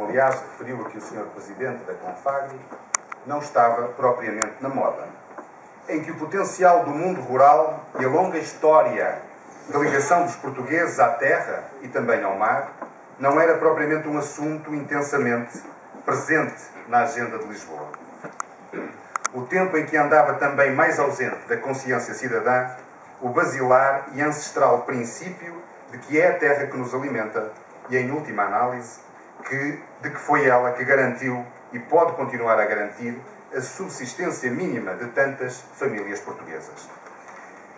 como aliás referiu aqui o Sr. Presidente da Confagri, não estava propriamente na moda, em que o potencial do mundo rural e a longa história da ligação dos portugueses à terra e também ao mar não era propriamente um assunto intensamente presente na agenda de Lisboa. O tempo em que andava também mais ausente da consciência cidadã o basilar e ancestral princípio de que é a terra que nos alimenta e, em última análise, de que foi ela que garantiu e pode continuar a garantir a subsistência mínima de tantas famílias portuguesas.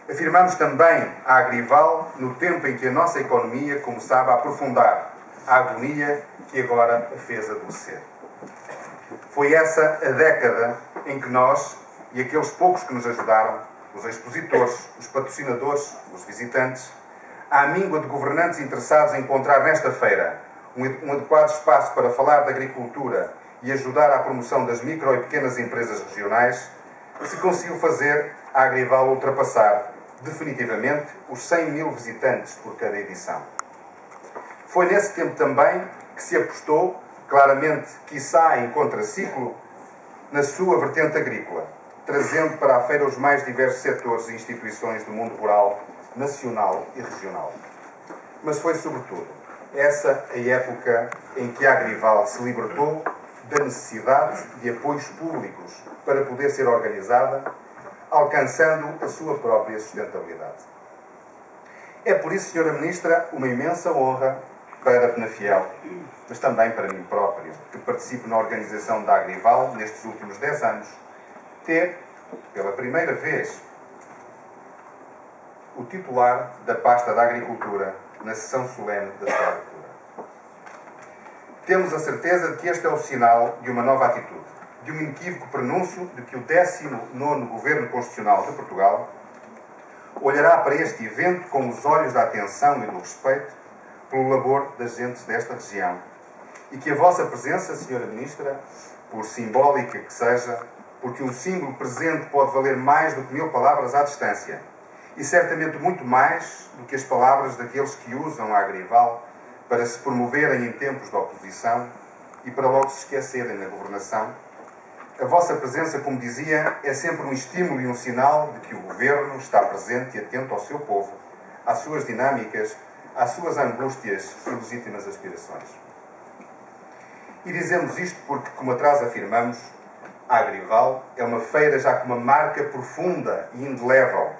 Afirmamos também a Agrival no tempo em que a nossa economia começava a aprofundar a agonia que agora a fez adoecer. Foi essa a década em que nós e aqueles poucos que nos ajudaram, os expositores, os patrocinadores, os visitantes, à míngua de governantes interessados em encontrar nesta feira um adequado espaço para falar da agricultura e ajudar à promoção das micro e pequenas empresas regionais, se conseguiu fazer a Agrival ultrapassar definitivamente os 100 mil visitantes por cada edição. Foi nesse tempo também que se apostou, claramente, quiçá em contraciclo, na sua vertente agrícola, trazendo para a feira os mais diversos setores e instituições do mundo rural, nacional e regional. Mas foi, sobretudo, essa a época em que a Agrival se libertou da necessidade de apoios públicos para poder ser organizada, alcançando a sua própria sustentabilidade. É por isso, Sra. Ministra, uma imensa honra para Penafiel, mas também para mim próprio, que participo na organização da Agrival nestes últimos 10 anos, ter, pela primeira vez, o titular da pasta da Agricultura na sessão solene da sua abertura. Temos a certeza de que este é o sinal de uma nova atitude, de um inequívoco prenúncio de que o 19º Governo Constitucional de Portugal olhará para este evento com os olhos da atenção e do respeito pelo labor das gentes desta região e que a vossa presença, Sra. Ministra, por simbólica que seja, porque um símbolo presente pode valer mais do que 1000 palavras à distância e certamente muito mais do que as palavras daqueles que usam a Agrival para se promoverem em tempos de oposição e para logo se esquecerem na governação. A vossa presença, como dizia, é sempre um estímulo e um sinal de que o Governo está presente e atento ao seu povo, às suas dinâmicas, às suas angústias e legítimas aspirações. E dizemos isto porque, como atrás afirmamos, a Agrival é uma feira já com uma marca profunda e indelével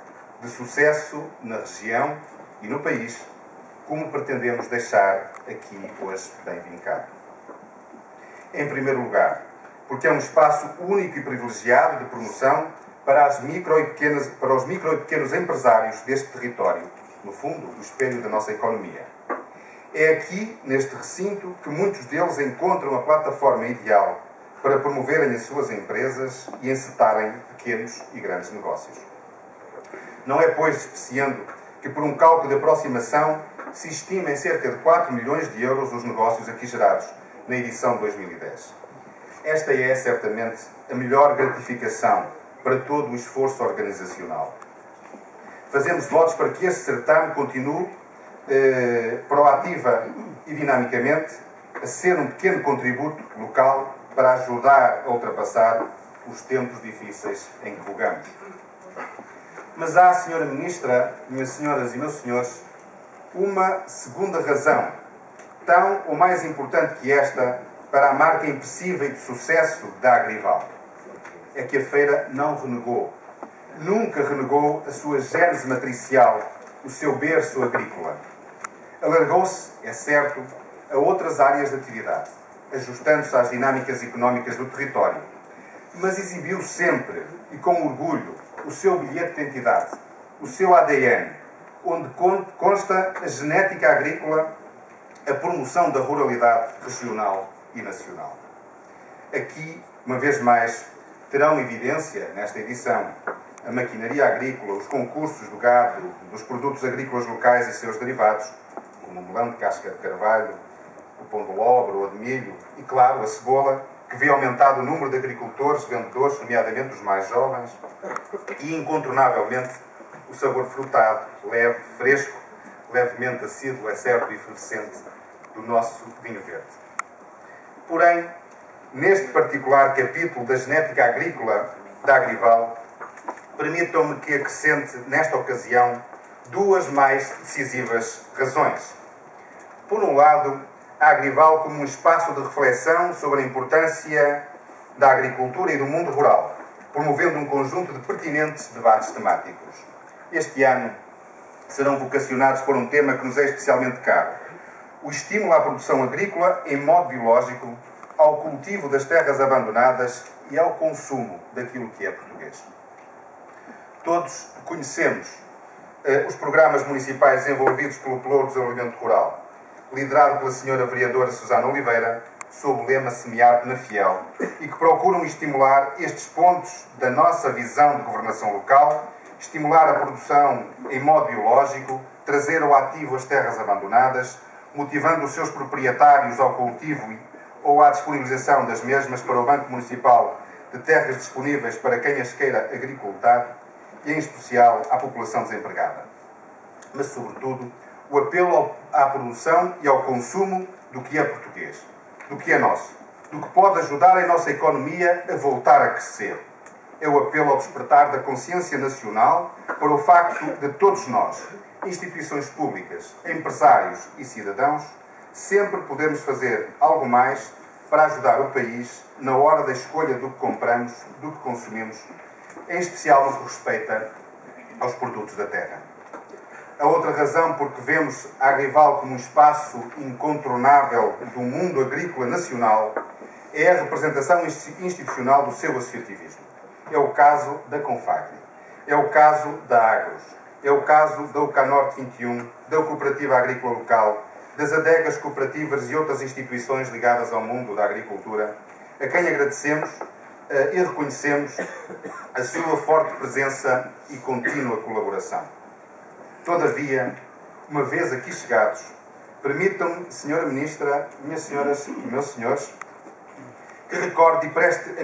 de sucesso na região e no país, como pretendemos deixar aqui hoje bem vincado. Em primeiro lugar, porque é um espaço único e privilegiado de promoção para os micro e pequenos empresários deste território, no fundo, o espelho da nossa economia. É aqui, neste recinto, que muitos deles encontram a plataforma ideal para promoverem as suas empresas e encetarem pequenos e grandes negócios. Não é, pois, despreciando que, por um cálculo de aproximação, se estima em cerca de 4 milhões de euros os negócios aqui gerados na edição 2010. Esta é, certamente, a melhor gratificação para todo o esforço organizacional. Fazemos votos para que este certame continue proativa e dinamicamente a ser um pequeno contributo local para ajudar a ultrapassar os tempos difíceis em que vogamos. Mas há, Sra. Ministra, minhas senhoras e meus senhores, uma segunda razão, tão ou mais importante que esta, para a marca impressível de sucesso da Agrival. É que a feira não renegou, nunca renegou a sua gênese matricial, o seu berço agrícola. Alargou-se, é certo, a outras áreas de atividade, ajustando-se às dinâmicas económicas do território, mas exibiu sempre, e com orgulho, o seu bilhete de identidade, o seu ADN, onde consta a genética agrícola, a promoção da ruralidade regional e nacional. Aqui, uma vez mais, terão evidência, nesta edição, a maquinaria agrícola, os concursos do gado, dos produtos agrícolas locais e seus derivados, como o melão de casca de carvalho, o pão de lobre, o de milho e, claro, a cebola, que vê aumentado o número de agricultores, vendedores, nomeadamente os mais jovens, e, incontornavelmente, o sabor frutado, leve, fresco, levemente acíduo, é certo, e efervescente do nosso vinho verde. Porém, neste particular capítulo da genética agrícola da Agrival, permitam-me que acrescente, nesta ocasião, duas mais decisivas razões. Por um lado, a Agrival como um espaço de reflexão sobre a importância da agricultura e do mundo rural, promovendo um conjunto de pertinentes debates temáticos. Este ano serão vocacionados por um tema que nos é especialmente caro: o estímulo à produção agrícola em modo biológico, ao cultivo das terras abandonadas e ao consumo daquilo que é português. Todos conhecemos os programas municipais desenvolvidos pelo Pelouro de Desenvolvimento Rural, liderado pela senhora vereadora Susana Oliveira, sob o lema Semear na Fiel, e que procuram estimular estes pontos da nossa visão de governação local, estimular a produção em modo biológico, trazer ao ativo as terras abandonadas, motivando os seus proprietários ao cultivo ou à disponibilização das mesmas para o Banco Municipal de Terras disponíveis para quem as queira agricultar, e em especial à população desempregada. Mas, sobretudo, o apelo à produção e ao consumo do que é português, do que é nosso, do que pode ajudar a nossa economia a voltar a crescer. É o apelo ao despertar da consciência nacional para o facto de todos nós, instituições públicas, empresários e cidadãos, sempre podemos fazer algo mais para ajudar o país na hora da escolha do que compramos, do que consumimos, em especial no que respeita aos produtos da terra. A outra razão, porque vemos a Agrival como um espaço incontornável do mundo agrícola nacional, é a representação institucional do seu associativismo. É o caso da Confagri, é o caso da Agros, é o caso da UCANorte 21, da Cooperativa Agrícola Local, das adegas cooperativas e outras instituições ligadas ao mundo da agricultura, a quem agradecemos e reconhecemos a sua forte presença e contínua colaboração. Todavia, uma vez aqui chegados, permitam-me, Senhora Ministra, minhas senhoras e meus senhores, que recorde e preste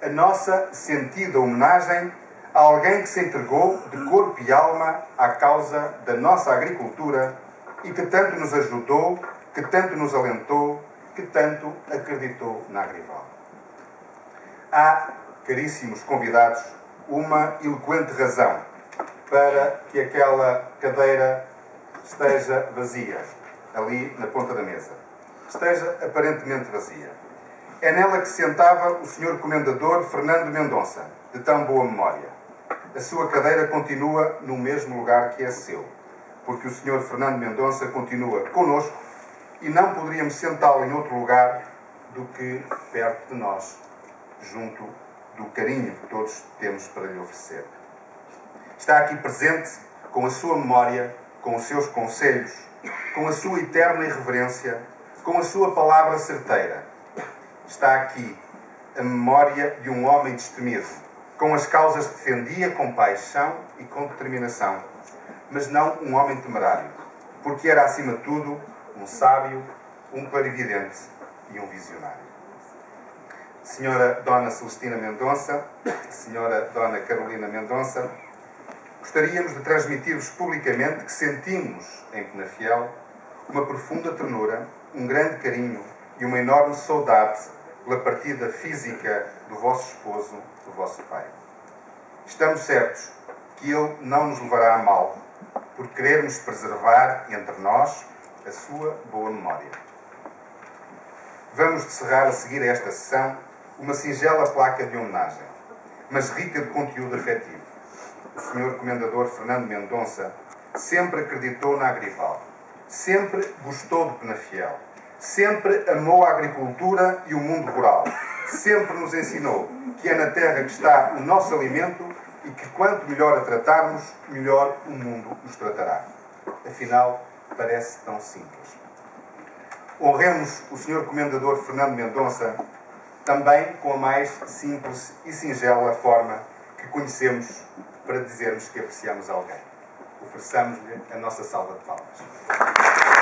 a nossa sentida homenagem a alguém que se entregou de corpo e alma à causa da nossa agricultura e que tanto nos ajudou, que tanto nos alentou, que tanto acreditou na Agrival. Há, caríssimos convidados, uma eloquente razão para que aquela cadeira esteja vazia, ali na ponta da mesa. Esteja aparentemente vazia. É nela que se sentava o Sr. Comendador Fernando Mendonça, de tão boa memória. A sua cadeira continua no mesmo lugar que é seu, porque o Sr. Fernando Mendonça continua connosco e não poderíamos sentá-lo em outro lugar do que perto de nós, junto do carinho que todos temos para lhe oferecer. Está aqui presente com a sua memória, com os seus conselhos, com a sua eterna irreverência, com a sua palavra certeira. Está aqui a memória de um homem destemido, com as causas que defendia com paixão e com determinação, mas não um homem temerário, porque era, acima de tudo, um sábio, um clarividente e um visionário. Senhora Dona Celestina Mendonça, Senhora Dona Carolina Mendonça, gostaríamos de transmitir-vos publicamente que sentimos em Penafiel uma profunda ternura, um grande carinho e uma enorme saudade pela partida física do vosso esposo, do vosso pai. Estamos certos que ele não nos levará a mal, por querermos preservar entre nós a sua boa memória. Vamos encerrar a seguir a esta sessão uma singela placa de homenagem, mas rica de conteúdo afetivo. O Sr. Comendador Fernando Mendonça sempre acreditou na Agrival, sempre gostou de Penafiel, sempre amou a agricultura e o mundo rural, sempre nos ensinou que é na terra que está o nosso alimento e que quanto melhor a tratarmos, melhor o mundo nos tratará. Afinal, parece tão simples. Honremos o Sr. Comendador Fernando Mendonça também com a mais simples e singela forma que conhecemos para dizermos que apreciamos alguém. Ofereçamos-lhe a nossa salva de palmas.